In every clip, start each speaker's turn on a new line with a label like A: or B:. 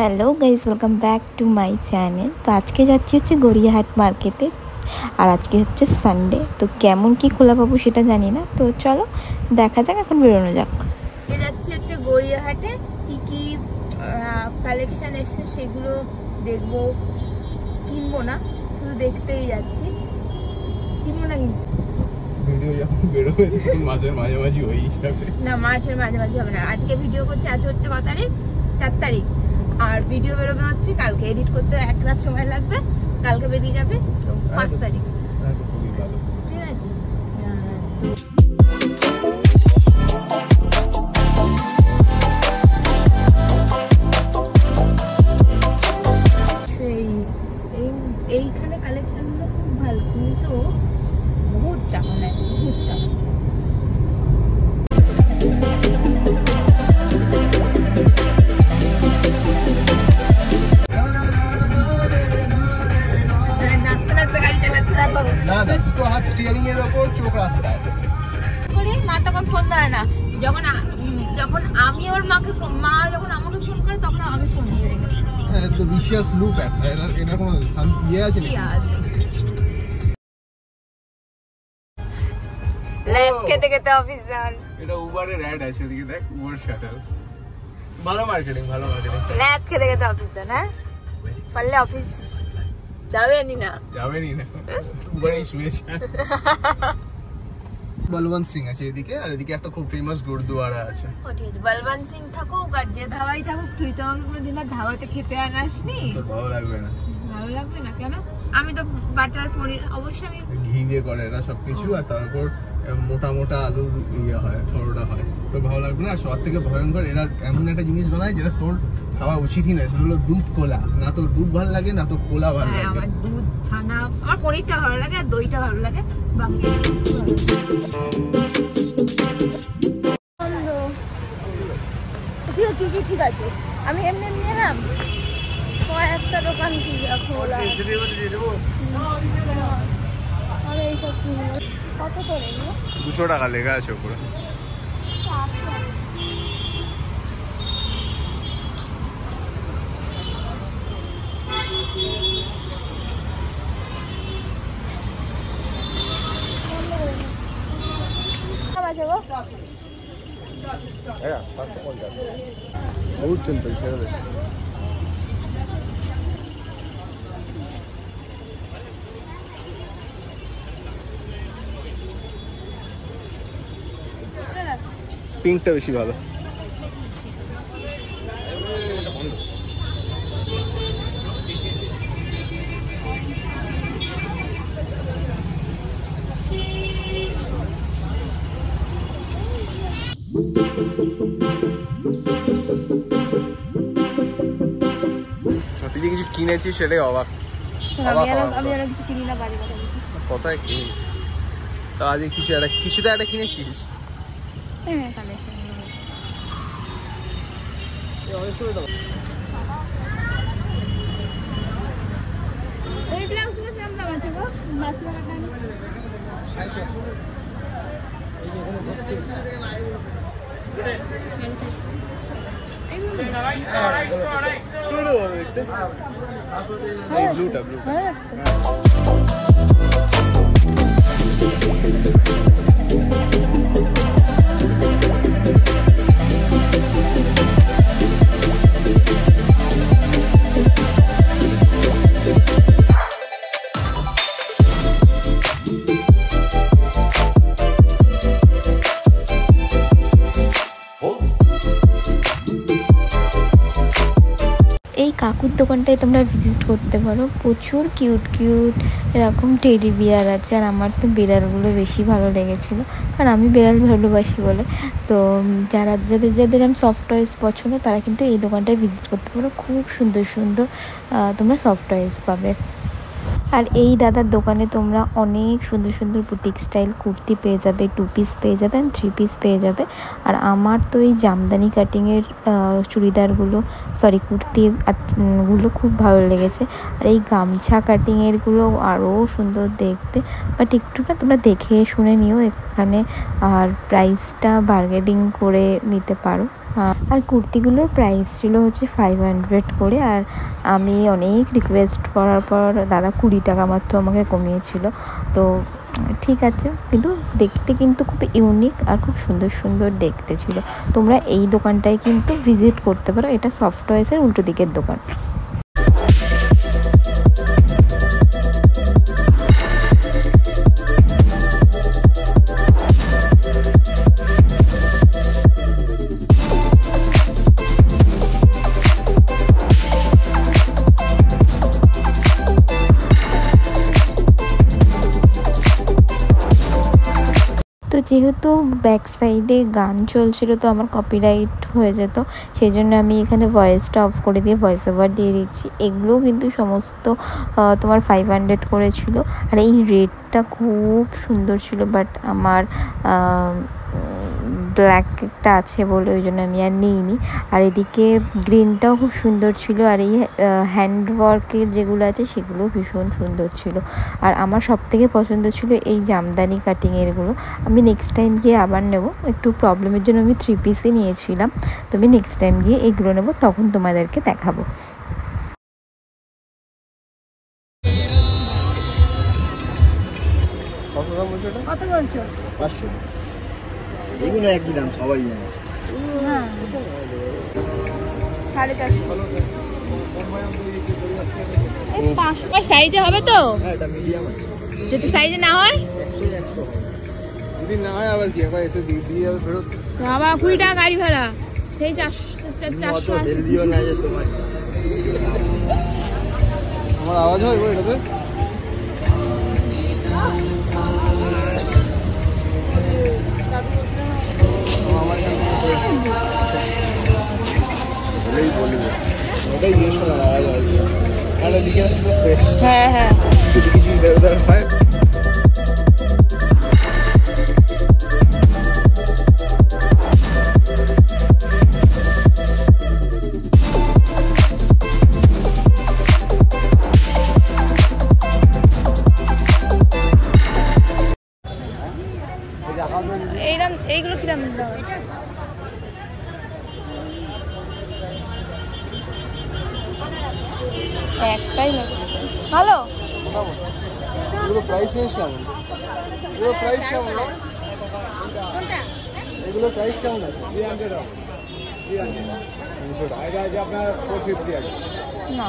A: Hello guys, welcome back to my channel. তো আজকে যাচ্ছি হচ্ছে গড়িয়াহাট মার্কেটে। আর আজকে হচ্ছে সানডে, তো কেমন কি খোলা পাবো সেটা জানি না। তো চলো দেখা যাক, এখন বেরোনো যাক।
B: যাচ্ছি হচ্ছে গড়িয়াহাটে, কি কি কালেকশন এসছে সেগুলো দেখবো। কিনবো না, শুধু দেখতেই যাচ্ছি। কিনবো না কিন্তু
C: ভিডিও যখন বেরোবে তখন মাসের মাঝামাঝি হয়েই যাবে।
B: না, মাসের মাঝামাঝি হবে না। আজকে ভিডিও করছি, আজ হচ্ছে কত তারিখ? 4 তারিখ। আর ভিডিও বেরোবে হচ্ছে কালকে। এডিট করতে এক রাত সময় লাগবে, কালকে বেরিয়ে যাবে। তো 5 তারিখ।
C: খুবই ভালো,
B: ঠিক আছে। এইখানে কালেকশনগুলো খুব ভালো, কিন্তু বহুত টাকা নেয়, বহুত টাকা। নাচতে নাচতে গাড়ি চালাচ্ছে, দেখো।
C: না না, দুটো হাত স্টিয়ারিং এর ওপর, চোখ রাস্তায়।
B: মা তখন ফোন ধরে না, যখন আমি ওর মাকে মা যখন আমাকে ফোন করে তখন আমি ফোন ধরে না।
C: হ্যাঁ, এটা তো ভিশিয়াস লুপ একটা। এটা কোনো ইয়ে আছে নাকি?
B: ল্যাব খেতে খেতে অফিস যান।
C: এটা উবারের অ্যাড আছে, ওদিকে দেখ, উবার শাটল। ভালো মার্কেটিং, ভালো মার্কেটিং।
B: ল্যাব খেতে খেতে অফিস যান। হ্যাঁ, পারলে অফিস যাবেনই না,
C: যাবেনই না, উবারেই শুয়েছে। বলবন্ত সিং আছে এদিকে, আর এদিকে একটা খুব ফেমাস গুরুদুয়ারা আছে।
B: ও ঠিক আছে, বলবন্ত সিং থাকুক আর যে ধাবাই থাকুক, তুই তো আমাকে কোনোদিন আর ধাবাতে খেতে আনাসনি।
C: তোর ভালো লাগবে না?
B: ভালো লাগবে না কেন? আমি তো বাটার পনির অবশ্যই আমি
C: ঘি দিয়ে করে এরা সবকিছু, আর তারপর মোটা মোটা আলুর ইয়ে হয়, পরোটা হয়। তো ভালো লাগবে না। আর সব থেকে ভয়ঙ্কর, এরা এমন একটা জিনিস বানায় যেটা তোর খাওয়া উচিতই নয়। সেটা হলো দুধ কোলা। না তোর দুধ ভালো লাগে, না তোর কোলা ভালো লাগে।
B: আমার দুধ ছানা, আমার পনিরটা ভালো লাগে আর দইটা ভালো লাগে। বাকি ঠিক আছে, আমি এমনি এমনি এলাম। একটা দোকান খোলা, এইসব কত করে?
C: 200 টাকা লেখা আছে উপরে। বহুত সিম্পল ছেড়ে দে। পিঙ্কটা বেশি ভালো। তুই যে কিছু কিনেছিস সেটাই অবাক।
B: আমি আর কিছু কিনি না, বাড়ি
C: কোথায় কিনি? তো আজ কিছু তো একটা কিনেছিস।
B: হ্যাঁ, কালেকশন ওই ব্লাউজগুলো কিরকম দাম আছে গো? বাসুয়া কাটানো 450।
C: ব্লুটা
A: এই কাকুর দোকানটায় তোমরা ভিজিট করতে পারো। প্রচুর কিউট কিউট এরকম টেডি বিয়ার আছে। আর আমার তো বিড়ালগুলো বেশি ভালো লেগেছিলো, কারণ আমি বিড়াল ভালোবাসি বলে। তো যাদের আমি সফট টয়েস পছন্দ, তারা কিন্তু এই দোকানটায় ভিজিট করতে পারো। খুব সুন্দর সুন্দর তোমরা সফট টয়েস পাবে। আর এই দাদার দোকানে তোমরা অনেক সুন্দর সুন্দর বুটিক স্টাইল কুর্তি পেয়ে যাবে, 2 পিস পেয়ে যাবে, 3 পিস পেয়ে যাবে। আর আমার তো এই জামদানি কাটিংয়ের চুড়িদারগুলো, কুর্তিগুলো খুব ভালো লেগেছে। আর এই গামছা কাটিংয়েরগুলো আরও সুন্দর দেখতে। বাট একটু না তোমরা দেখে শুনে নিও এখানে, আর প্রাইসটা বার্গেনিং করে নিতে পারো। আর কুর্তিগুলোর প্রাইস ছিল হচ্ছে 500 করে। আর আমি অনেক রিকোয়েস্ট করার পর দাদা 20 টাকা মাত্র আমাকে কমিয়েছিল। তো ঠিক আছে, কিন্তু দেখতে কিন্তু খুব ইউনিক আর খুব সুন্দর সুন্দর দেখতে ছিল। তোমরা এই দোকানটায় কিন্তু ভিজিট করতে পারো, এটা সফট টয়েসের উল্টো দিকের দোকান। তো যেহেতু ব্যাক সাইডে গান চলছিল তো আমার কপিরাইট হয়ে যেত, সেই জন্য আমি এখানে ভয়েসটা অফ করে দিয়ে ভয়েস ওভার দিয়ে দিচ্ছি। এগুলোও কিন্তু সমস্ত তোমার 500 করেছিল। আর এই রেডটা খুব সুন্দর ছিল, বাট আমার ব্ল্যাক একটা আছে বলে ওই জন্য আমি আর নিইনি। আর এদিকে গ্রিনটাও খুব সুন্দর ছিল, আর এই হ্যান্ডওয়ার্কের যেগুলো আছে সেগুলোও ভীষণ সুন্দর ছিল। আর আমার সবথেকে পছন্দ ছিল এই জামদানি কাটিংয়েরগুলো। আমি নেক্সট টাইম গিয়ে আবার নেব, একটু প্রবলেমের জন্য আমি 3 পিসই নিয়েছিলাম। তো আমি নেক্সট টাইম গিয়ে এইগুলো নেব, তখন তোমাদেরকে দেখাবো।
B: কত বলছো?
D: 500। এগুলো একই দাম, সবাই জানে।
B: হ্যাঁ 550 সাইজে হবে তো?
D: হ্যাঁ, এটা মিডিয়াম আছে।
B: যদি সাইজে না হয়
D: 100 হয়। যদি না হয় আবার কি, একবার এসে দিয়ে যাবে ফেরত।
B: আবার 20 টাকা গাড়ি ভাড়া, সেই 400
D: হেলদিও না যে তোমার। আমার আওয়াজ হয় এটাতে? ওটাই জিজ্ঞেস করা আওয়াজ হয়। আর ওদিকে ফ্রেশ।
B: হ্যাঁ হ্যাঁ
D: কিছু কিছু দেওদার হয়।
B: এইরকম এইগুলো কিরকম দাম আছে? একটাই না ভালো।
D: এগুলো প্রাইস রেঞ্জ কেমন? এগুলো প্রাইস কেমন? এগুলো প্রাইস কেমন আছে? 300 টাকা। 300 টাকা। এটা আছে আপনার 450 আছে।
B: না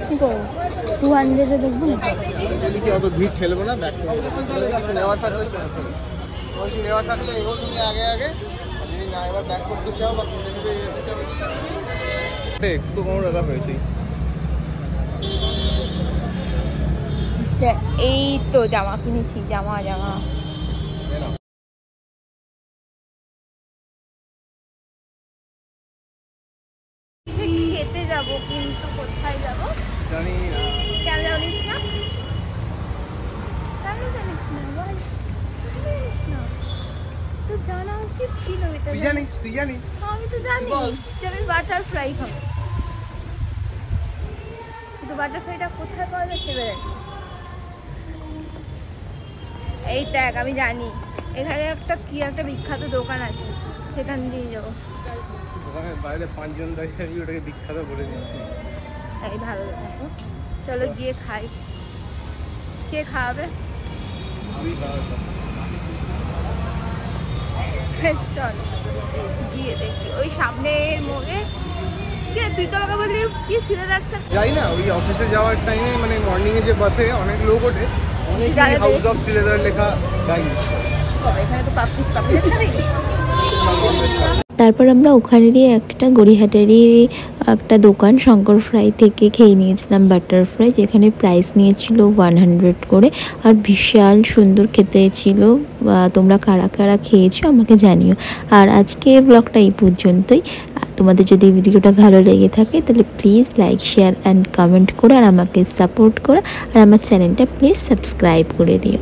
B: কি করবো 200 দেখবো না।
D: যদি কি অত ভিড় ঠেলবো না, ব্যাক করে দেবো। কিছু নেওয়ার থাকলে চলে যাবে। কিছু নেওয়ার থাকলে এগো তুমি আগে আগে, আর যদি না এবার ব্যাক করতে চাও বা কোথায় কোথায় যেতে চাও একটু কম দাদা হয়েছে।
B: এই তো জামা কিনেছি, জামা খেতে যাবো, কিন্তু কোথায় যাবো
D: জানি না।
B: কেন জানিস না? কেন জানিস না? বল জানিস না? তো জানা উচিত ছিল এটা।
D: তুই জানিস? তুই জানিস?
B: আমি তো জানি যে আমি বাটারফ্লাই খাবো, কিন্তু বাটারফ্লাইটা কোথায় পাওয়া যাচ্ছে এবারে? এই দেখ, আমি জানি এখানে একটা বিখ্যাত দোকান আছে, সেখান দিয়ে যাবো।
D: দোকানের বাইরে 5 জন দাঁড়িয়ে ওটাকে বিখ্যাত করে দিচ্ছি।
B: এই ভালো দেখো, চলো গিয়ে খাই। কে খাওয়াবে?
D: আমি খাওয়াবো।
B: চল গিয়ে দেখি ওই সামনের মোড়ে। কে তুই তো আমাকে বললি কি সিধা রাস্তা?
D: যাই না, ওই অফিসে যাওয়ার টাইমে মানে মর্নিং এ যে বাসে অনেক লোক ওঠে, অনেক হাউস অফ শ্রীলেদার লেখা গাড়ি।
B: এখানে তো পাপড়ি
A: তারপর আমরা ওখানেরই একটা গড়িয়াহাটেরই একটা দোকান শঙ্কর ফ্রাই থেকে খেয়ে নিয়েছিলাম বাটারফ্রাই, যেখানে প্রাইস নিয়েছিল 100 করে। আর বিশাল সুন্দর খেতে ছিল। তোমরা কারা কারা খেয়েছো আমাকে জানিও। আর আজকের ব্লগটা এই পর্যন্তই। তোমাদের যদি ভিডিওটা ভালো লেগে থাকে তাহলে please like, share and comment করে আর আমাকে সাপোর্ট করো। আর আমার চ্যানেলটা প্লিজ সাবস্ক্রাইব করে দিও।